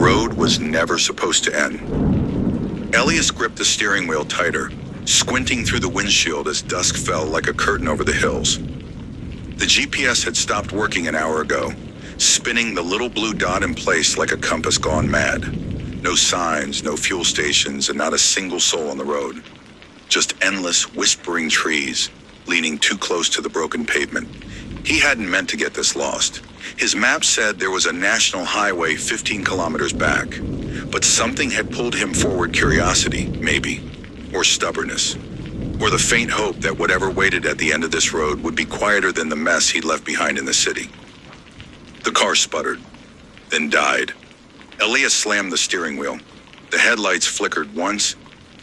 road was never supposed to end. Elias gripped the steering wheel tighter, squinting through the windshield as dusk fell like a curtain over the hills. The GPS had stopped working an hour ago, spinning the little blue dot in place like a compass gone mad. No signs, no fuel stations, and not a single soul on the road. Just endless, whispering trees, leaning too close to the broken pavement. He hadn't meant to get this lost. His map said there was a national highway 15 kilometers back, but something had pulled him forward. Curiosity, maybe, or stubbornness, or the faint hope that whatever waited at the end of this road would be quieter than the mess he'd left behind in the city. The car sputtered, then died. Elias slammed the steering wheel. The headlights flickered once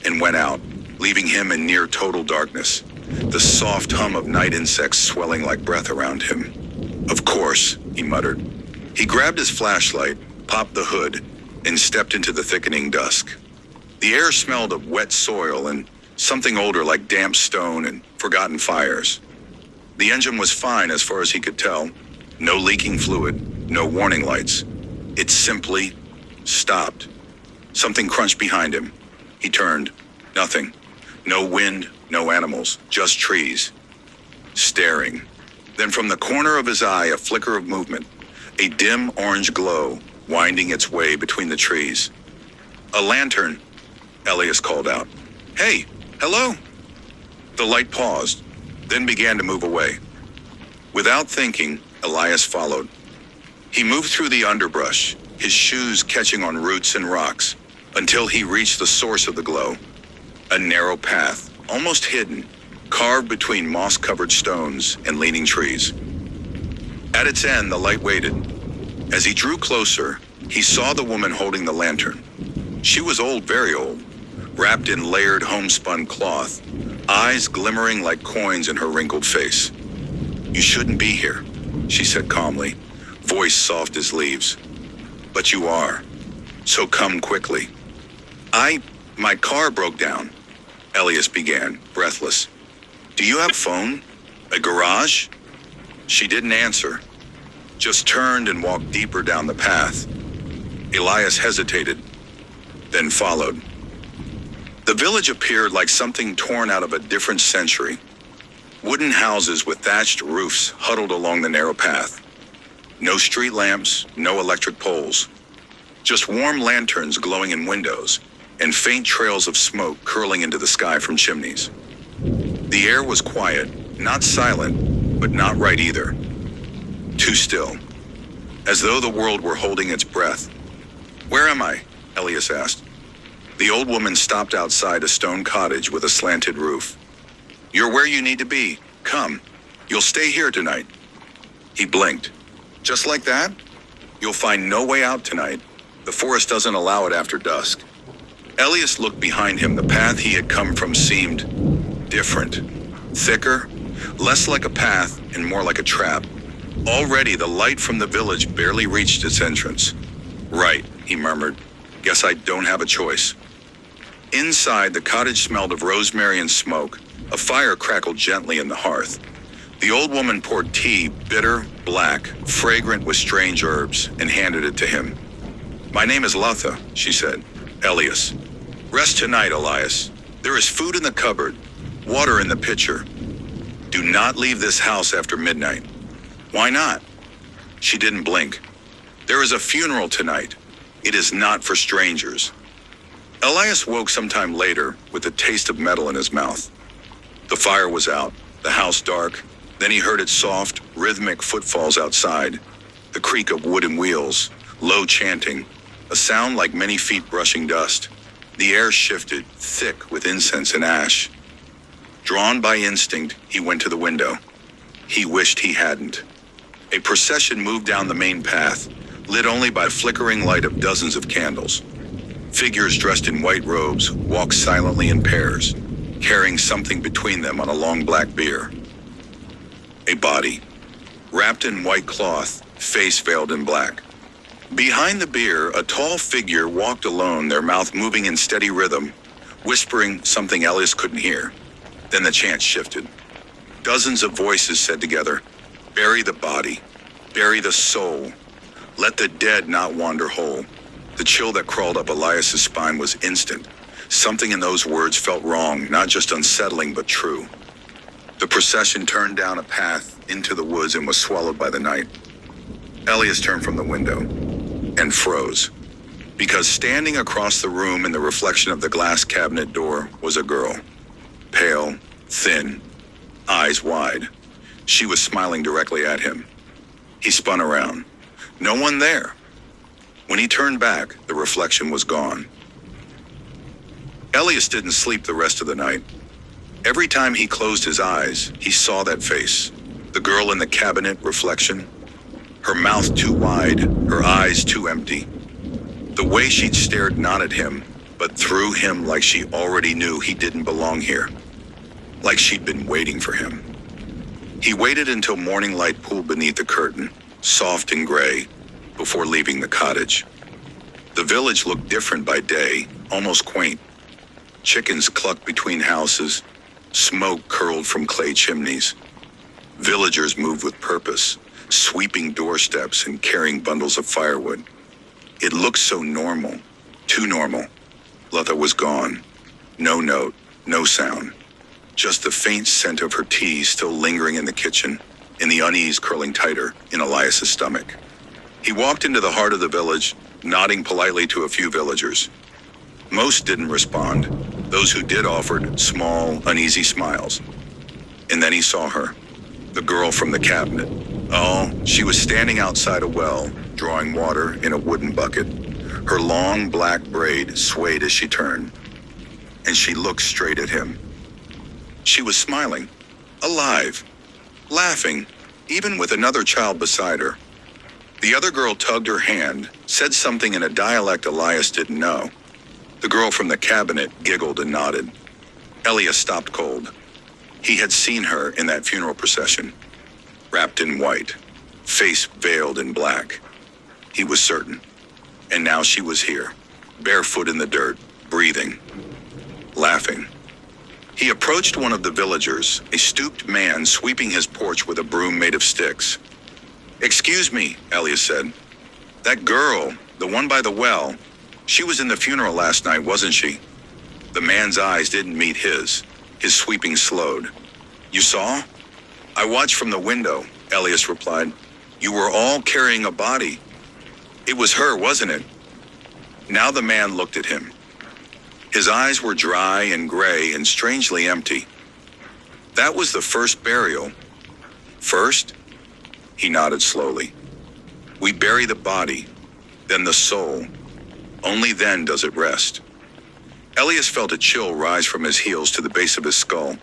and went out, leaving him in near total darkness, the soft hum of night insects swelling like breath around him. Of course, he muttered. He grabbed his flashlight, popped the hood, and stepped into the thickening dusk. The air smelled of wet soil and something older like damp stone and forgotten fires. The engine was fine as far as he could tell. No leaking fluid, no warning lights. It simply stopped. Something crunched behind him. He turned. Nothing. No wind, no animals, just trees. Staring. Then from the corner of his eye, a flicker of movement. A dim orange glow winding its way between the trees. A lantern, Elias called out. Hey, hello? The light paused, then began to move away. Without thinking, Elias followed. He moved through the underbrush, his shoes catching on roots and rocks, until he reached the source of the glow. A narrow path, almost hidden, carved between moss-covered stones and leaning trees. At its end, the light waited. As he drew closer, he saw the woman holding the lantern. She was old, very old, wrapped in layered homespun cloth, eyes glimmering like coins in her wrinkled face. You shouldn't be here, she said calmly, voice soft as leaves. But you are, so come quickly. My car broke down, Elias began, breathless. Do you have a phone? A garage? She didn't answer, just turned and walked deeper down the path. Elias hesitated, then followed. The village appeared like something torn out of a different century. Wooden houses with thatched roofs huddled along the narrow path. No street lamps, no electric poles. Just warm lanterns glowing in windows and faint trails of smoke curling into the sky from chimneys. The air was quiet, not silent, but not right either. Too still, as though the world were holding its breath. Where am I? Elias asked. The old woman stopped outside a stone cottage with a slanted roof. You're where you need to be. Come. You'll stay here tonight. He blinked. Just like that? You'll find no way out tonight. The forest doesn't allow it after dusk. Elias looked behind him. The path he had come from seemed different. Thicker, less like a path and more like a trap. Already the light from the village barely reached its entrance. Right, he murmured. Guess I don't have a choice. Inside, the cottage smelled of rosemary and smoke. A fire crackled gently in the hearth. The old woman poured tea, bitter, black, fragrant with strange herbs, and handed it to him. My name is Latha, she said. Elias. Rest tonight, Elias. There is food in the cupboard, water in the pitcher. Do not leave this house after midnight. Why not? She didn't blink. There is a funeral tonight. It is not for strangers. Elias woke sometime later with a taste of metal in his mouth. The fire was out, the house dark. Then he heard its soft, rhythmic footfalls outside, the creak of wooden wheels, low chanting, a sound like many feet brushing dust. The air shifted, thick with incense and ash. Drawn by instinct, he went to the window. He wished he hadn't. A procession moved down the main path, lit only by the flickering light of dozens of candles. Figures dressed in white robes walked silently in pairs, carrying something between them on a long black bier. A body, wrapped in white cloth, face veiled in black. Behind the bier, a tall figure walked alone, their mouth moving in steady rhythm, whispering something Elias couldn't hear. Then the chant shifted. Dozens of voices said together, "Bury the body, bury the soul. Let the dead not wander whole." The chill that crawled up Elias's spine was instant. Something in those words felt wrong, not just unsettling, but true. The procession turned down a path into the woods and was swallowed by the night. Elias turned from the window and froze, because standing across the room in the reflection of the glass cabinet door was a girl. Pale, thin, eyes wide. She was smiling directly at him. He spun around. No one there. When he turned back, the reflection was gone. Elias didn't sleep the rest of the night. Every time he closed his eyes, he saw that face. The girl in the cabinet reflection. Her mouth too wide, her eyes too empty. The way she'd stared not at him, but through him like she already knew he didn't belong here. Like she'd been waiting for him. He waited until morning light pooled beneath the curtain, soft and gray, before leaving the cottage. The village looked different by day, almost quaint. Chickens clucked between houses, smoke curled from clay chimneys. Villagers moved with purpose, sweeping doorsteps and carrying bundles of firewood. It looked so normal, too normal. Letha was gone. No note, no sound. Just the faint scent of her tea still lingering in the kitchen, and the unease curling tighter in Elias's stomach. He walked into the heart of the village, nodding politely to a few villagers. Most didn't respond. Those who did offered small, uneasy smiles. And then he saw her, the girl from the cabinet. Oh, she was standing outside a well, drawing water in a wooden bucket. Her long black braid swayed as she turned, and she looked straight at him. She was smiling, alive, laughing, even with another child beside her. The other girl tugged her hand, said something in a dialect Elias didn't know. The girl from the cabinet giggled and nodded. Elias stopped cold. He had seen her in that funeral procession, wrapped in white, face veiled in black. He was certain. And now she was here, barefoot in the dirt, breathing, laughing. He approached one of the villagers, a stooped man sweeping his porch with a broom made of sticks. "Excuse me," Elias said. "That girl, the one by the well, she was in the funeral last night, wasn't she?" The man's eyes didn't meet his sweeping slowed. "You saw?" "I watched from the window," Elias replied. "You were all carrying a body. It was her, wasn't it?" Now the man looked at him. His eyes were dry and gray and strangely empty. "That was the first burial." "First?" He nodded slowly. "We bury the body, then the soul. Only then does it rest." Elias felt a chill rise from his heels to the base of his skull.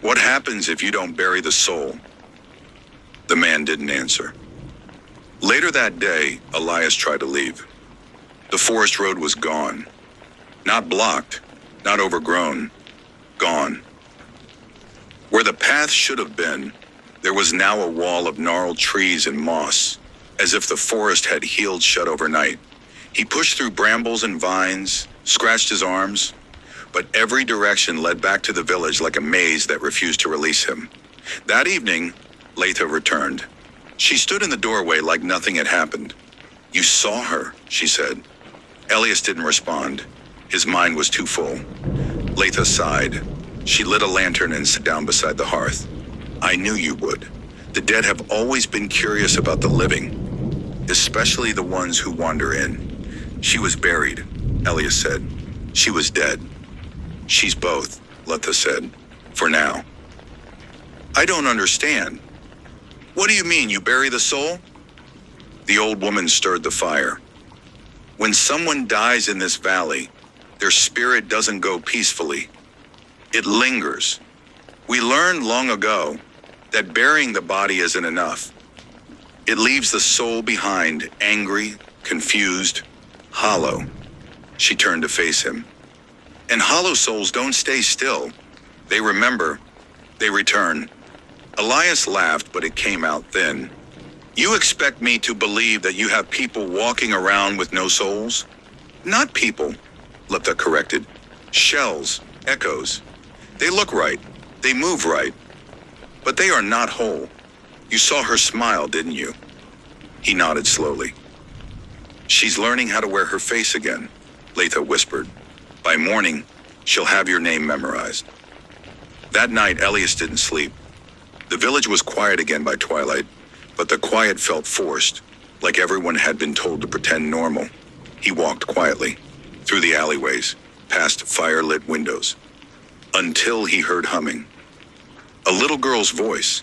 "What happens if you don't bury the soul?" The man didn't answer. Later that day, Elias tried to leave. The forest road was gone. Not blocked, not overgrown, gone. Where the path should have been, there was now a wall of gnarled trees and moss, as if the forest had healed shut overnight. He pushed through brambles and vines, scratched his arms, but every direction led back to the village like a maze that refused to release him. That evening, Letha returned. She stood in the doorway like nothing had happened. "You saw her," she said. Elias didn't respond. His mind was too full. Letha sighed. She lit a lantern and sat down beside the hearth. "I knew you would. The dead have always been curious about the living, especially the ones who wander in." "She was buried," Elias said. "She was dead." "She's both," Letha said. "For now." "I don't understand. What do you mean, you bury the soul?" The old woman stirred the fire. "When someone dies in this valley, their spirit doesn't go peacefully. It lingers. We learned long ago that burying the body isn't enough. It leaves the soul behind, angry, confused, hollow." She turned to face him. "And hollow souls don't stay still. They remember. They return." Elias laughed, but it came out thin. "You expect me to believe that you have people walking around with no souls?" "Not people," Letha corrected. "Shells, echoes. They look right. They move right. But they are not whole. You saw her smile, didn't you?" He nodded slowly. She's learning how to wear her face again, Latha whispered. By morning, she'll have your name memorized. That night, Elias didn't sleep. The village was quiet again by twilight, but the quiet felt forced, like everyone had been told to pretend normal. He walked quietly, through the alleyways, past fire-lit windows, until he heard humming. A little girl's voice.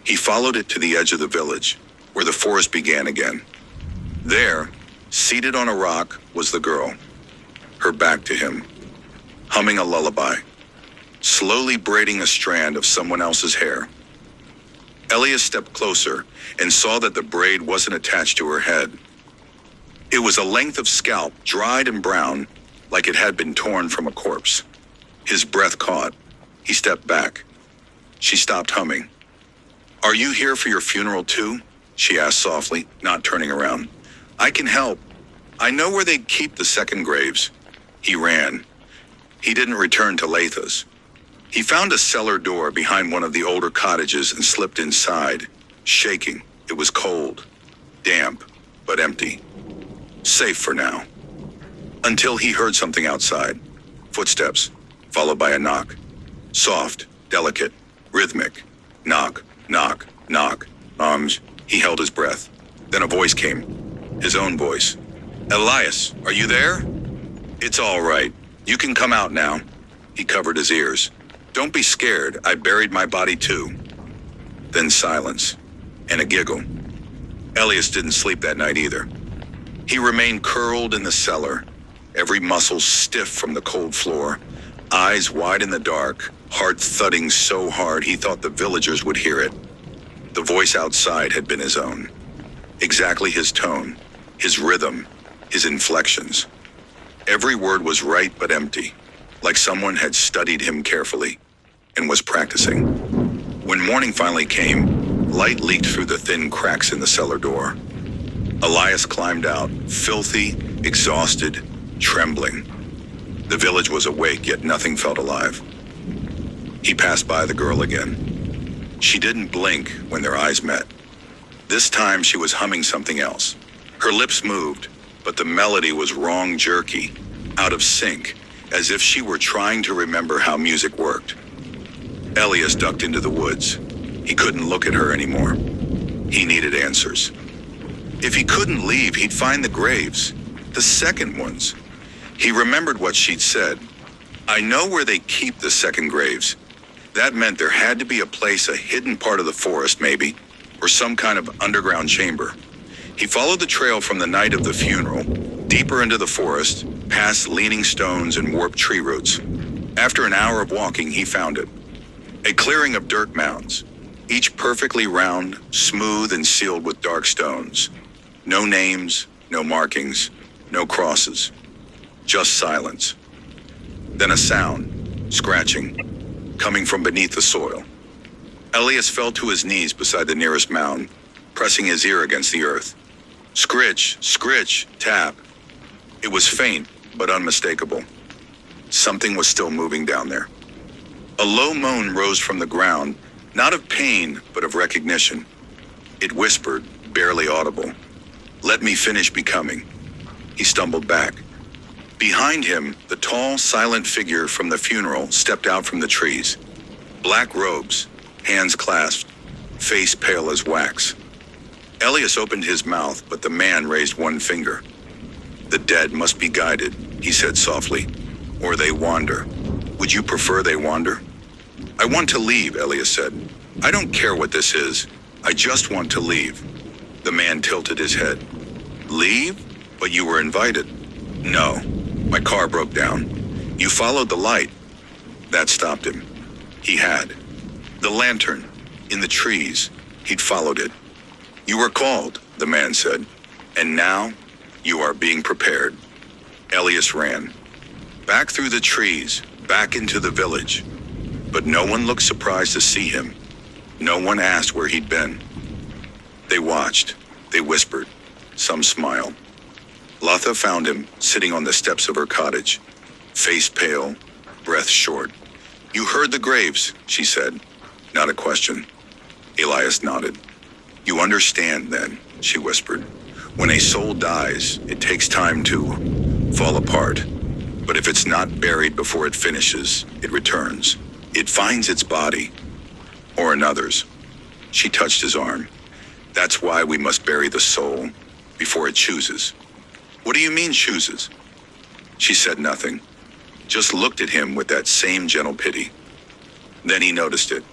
He followed it to the edge of the village, where the forest began again. There, seated on a rock, was the girl, her back to him, humming a lullaby, slowly braiding a strand of someone else's hair. Elias stepped closer and saw that the braid wasn't attached to her head. It was a length of scalp, dried and brown, like it had been torn from a corpse. His breath caught. He stepped back. She stopped humming. Are you here for your funeral too? She asked softly, not turning around. I can help. I know where they keep the second graves. He ran. He didn't return to Latha's. He found a cellar door behind one of the older cottages and slipped inside, shaking. It was cold, damp, but empty. Safe for now. Until he heard something outside. Footsteps, followed by a knock. Soft, delicate, rhythmic. Knock, knock, knock. He held his breath. Then a voice came. His own voice. Elias, are you there? It's all right. You can come out now. He covered his ears. Don't be scared. I buried my body too. Then silence, and a giggle. Elias didn't sleep that night either. He remained curled in the cellar, every muscle stiff from the cold floor, eyes wide in the dark, heart thudding so hard he thought the villagers would hear it. The voice outside had been his own. Exactly his tone, his rhythm, his inflections. Every word was right but empty, like someone had studied him carefully and was practicing. When morning finally came, light leaked through the thin cracks in the cellar door. Elias climbed out, filthy, exhausted, trembling. The village was awake, yet nothing felt alive. He passed by the girl again. She didn't blink when their eyes met. This time she was humming something else. Her lips moved, but the melody was wrong, jerky, out of sync, as if she were trying to remember how music worked. Elias ducked into the woods. He couldn't look at her anymore. He needed answers. If he couldn't leave, he'd find the graves, the second ones. He remembered what she'd said. I know where they keep the second graves. That meant there had to be a place, a hidden part of the forest maybe, or some kind of underground chamber. He followed the trail from the night of the funeral, deeper into the forest, past leaning stones and warped tree roots. After an hour of walking, he found it. A clearing of dirt mounds, each perfectly round, smooth and sealed with dark stones. No names, no markings, no crosses. Just silence. Then a sound, scratching, coming from beneath the soil. Elias fell to his knees beside the nearest mound, pressing his ear against the earth. Scritch, scritch, tap. It was faint, but unmistakable. Something was still moving down there. A low moan rose from the ground, not of pain, but of recognition. It whispered, barely audible. Let me finish becoming. He stumbled back. Behind him, the tall, silent figure from the funeral stepped out from the trees. Black robes, hands clasped, face pale as wax. Elias opened his mouth, but the man raised one finger. The dead must be guided, he said softly, or they wander. Would you prefer they wander? I want to leave, Elias said. I don't care what this is. I just want to leave. The man tilted his head. Leave? But you were invited. No, my car broke down. You followed the light. That stopped him. He had. The lantern, in the trees, he'd followed it. You were called, the man said. And now, you are being prepared. Elias ran. Back through the trees, back into the village. But no one looked surprised to see him. No one asked where he'd been. They watched. They whispered. Some smiled. Latha found him, sitting on the steps of her cottage. Face pale, breath short. You heard the graves, she said. Not a question. Elias nodded. You understand then, she whispered. When a soul dies, it takes time to fall apart. But if it's not buried before it finishes, it returns. It finds its body, or another's. She touched his arm. That's why we must bury the soul before it chooses. What do you mean chooses? She said nothing, just looked at him with that same gentle pity. Then he noticed it.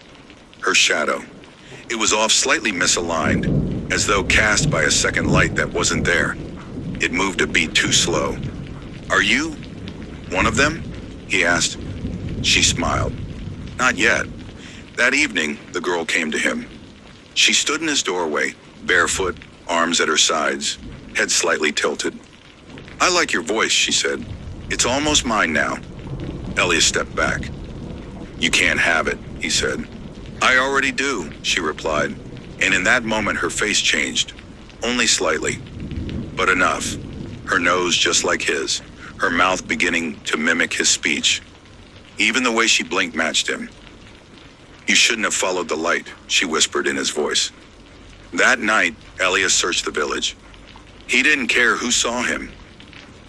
Her shadow. It was off, slightly misaligned, as though cast by a second light that wasn't there. It moved a beat too slow. Are you one of them? He asked. She smiled. Not yet. That evening, the girl came to him. She stood in his doorway, barefoot, arms at her sides, head slightly tilted. I like your voice, she said. It's almost mine now. Elias stepped back. You can't have it, he said. I already do, she replied. And in that moment, her face changed, only slightly, but enough. Her nose just like his, her mouth beginning to mimic his speech. Even the way she blinked matched him. You shouldn't have followed the light, she whispered in his voice. That night, Elias searched the village. He didn't care who saw him.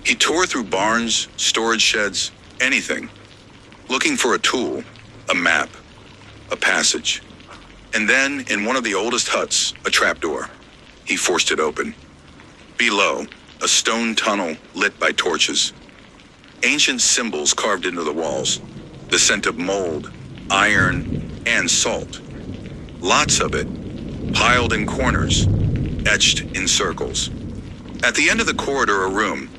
He tore through barns, storage sheds, anything, looking for a tool, a map, a passage. And then, in one of the oldest huts, a trapdoor. He forced it open. Below, a stone tunnel lit by torches. Ancient symbols carved into the walls. The scent of mold, iron, and salt. Lots of it, piled in corners, etched in circles. At the end of the corridor, a room.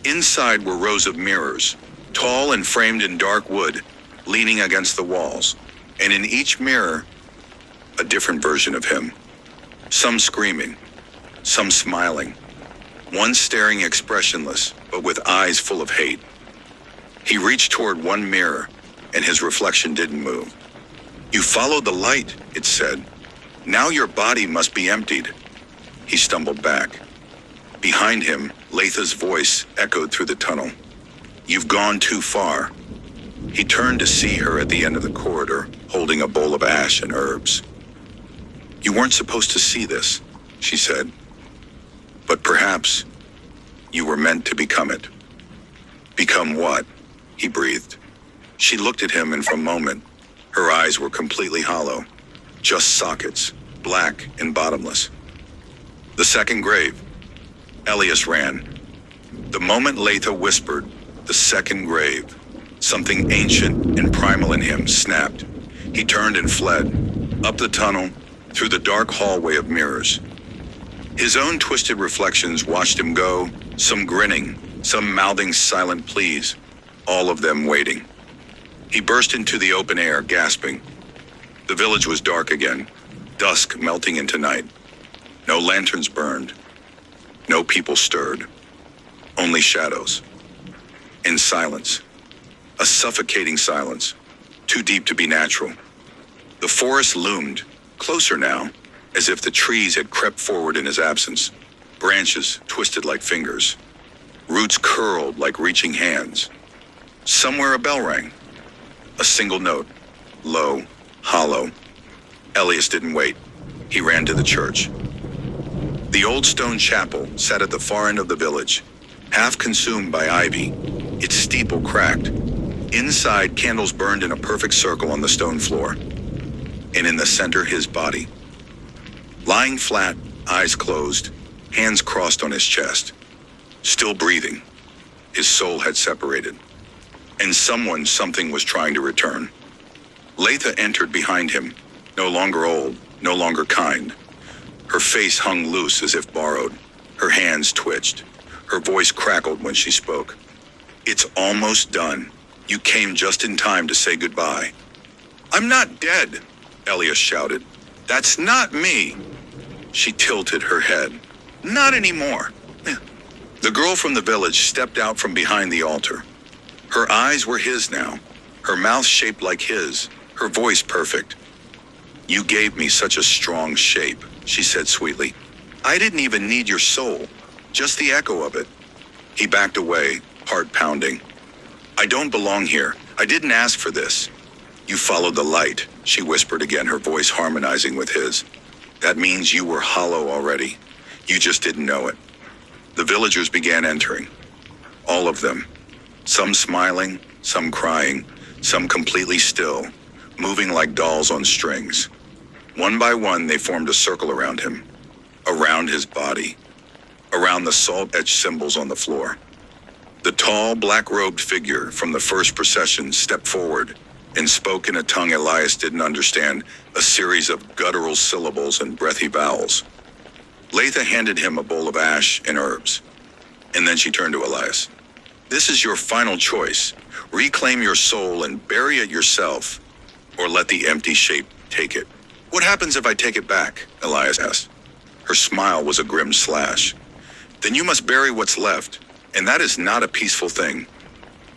Inside were rows of mirrors, tall and framed in dark wood, leaning against the walls. And in each mirror, a different version of him. Some screaming, some smiling. One staring expressionless, but with eyes full of hate. He reached toward one mirror, and his reflection didn't move. You followed the light, it said. Now your body must be emptied. He stumbled back. Behind him, Latha's voice echoed through the tunnel. You've gone too far. He turned to see her at the end of the corridor, holding a bowl of ash and herbs. You weren't supposed to see this, she said. But perhaps you were meant to become it. Become what? He breathed. She looked at him, and for a moment, her eyes were completely hollow. Just sockets, black and bottomless. The second grave. Elias ran. The moment Latha whispered, the second grave, something ancient and primal in him snapped. He turned and fled, up the tunnel, through the dark hallway of mirrors. His own twisted reflections watched him go, some grinning, some mouthing silent pleas, all of them waiting. He burst into the open air, gasping. The village was dark again, dusk melting into night. No lanterns burned. No people stirred. Only shadows. And silence. A suffocating silence, too deep to be natural. The forest loomed, closer now, as if the trees had crept forward in his absence. Branches twisted like fingers. Roots curled like reaching hands. Somewhere a bell rang. A single note, low, hollow. Elias didn't wait. He ran to the church. The old stone chapel sat at the far end of the village, half consumed by ivy, its steeple cracked. Inside, candles burned in a perfect circle on the stone floor. And in the center, his body. Lying flat, eyes closed, hands crossed on his chest. Still breathing. His soul had separated. And something was trying to return. Latha entered behind him, no longer old, no longer kind. Her face hung loose as if borrowed. Her hands twitched. Her voice crackled when she spoke. It's almost done. You came just in time to say goodbye. I'm not dead, Elias shouted. That's not me. She tilted her head. Not anymore. The girl from the village stepped out from behind the altar. Her eyes were his now, her mouth shaped like his, her voice perfect. You gave me such a strong shape, she said sweetly. I didn't even need your soul, just the echo of it. He backed away, heart pounding. I don't belong here. I didn't ask for this. You followed the light, she whispered again, her voice harmonizing with his. That means you were hollow already. You just didn't know it. The villagers began entering. All of them. Some smiling, some crying, some completely still, moving like dolls on strings. One by one, they formed a circle around him, around his body, around the salt-etched symbols on the floor. The tall, black-robed figure from the first procession stepped forward and spoke in a tongue Elias didn't understand, a series of guttural syllables and breathy vowels. Latha handed him a bowl of ash and herbs, and then she turned to Elias. This is your final choice. Reclaim your soul and bury it yourself, or let the empty shape take it. What happens if I take it back? Elias asked. Her smile was a grim slash. Then you must bury what's left, and that is not a peaceful thing.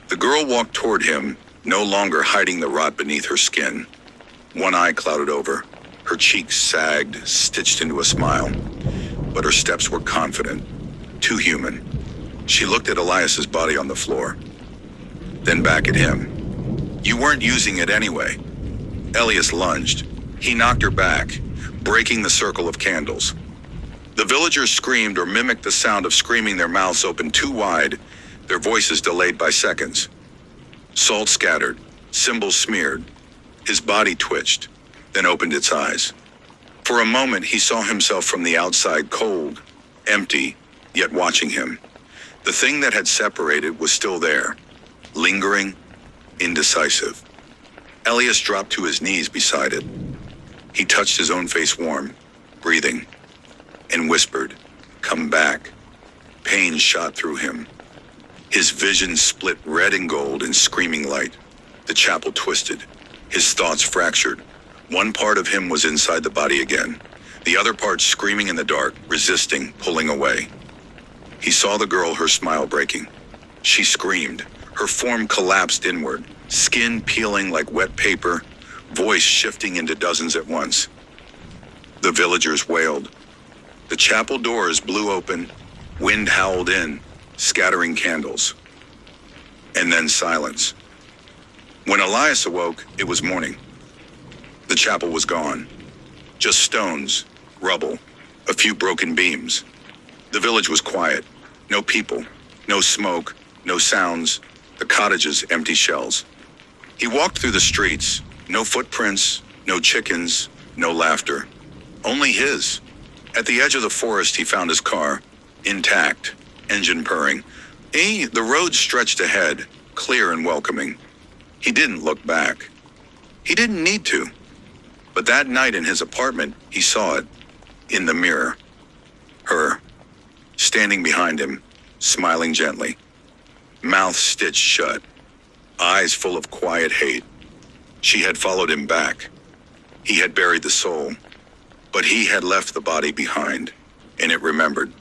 The girl walked toward him, no longer hiding the rot beneath her skin. One eye clouded over, her cheeks sagged, stitched into a smile, but her steps were confident, too human. She looked at Elias's body on the floor, then back at him. You weren't using it anyway. Elias lunged. He knocked her back, breaking the circle of candles. The villagers screamed or mimicked the sound of screaming, their mouths open too wide, their voices delayed by seconds. Salt scattered, symbols smeared. His body twitched, then opened its eyes. For a moment, he saw himself from the outside, cold, empty, yet watching him. The thing that had separated was still there, lingering, indecisive. Elias dropped to his knees beside it. He touched his own face warm, breathing, and whispered, "Come back." Pain shot through him. His vision split red and gold in screaming light. The chapel twisted, his thoughts fractured. One part of him was inside the body again, the other part screaming in the dark, resisting, pulling away. He saw the girl, her smile breaking. She screamed. Her form collapsed inward, skin peeling like wet paper, voice shifting into dozens at once. The villagers wailed. The chapel doors blew open, wind howled in, scattering candles. And then silence. When Elias awoke, it was morning. The chapel was gone. Just stones, rubble, a few broken beams. The village was quiet. No people, no smoke, no sounds, the cottages empty shells. He walked through the streets, no footprints, no chickens, no laughter. Only his. At the edge of the forest, he found his car, intact, engine purring. The road stretched ahead, clear and welcoming. He didn't look back. He didn't need to. But that night in his apartment, he saw it, in the mirror. Her, standing behind him, smiling gently. Mouth stitched shut, eyes full of quiet hate. She had followed him back. He had buried the soul, but he had left the body behind, and it remembered.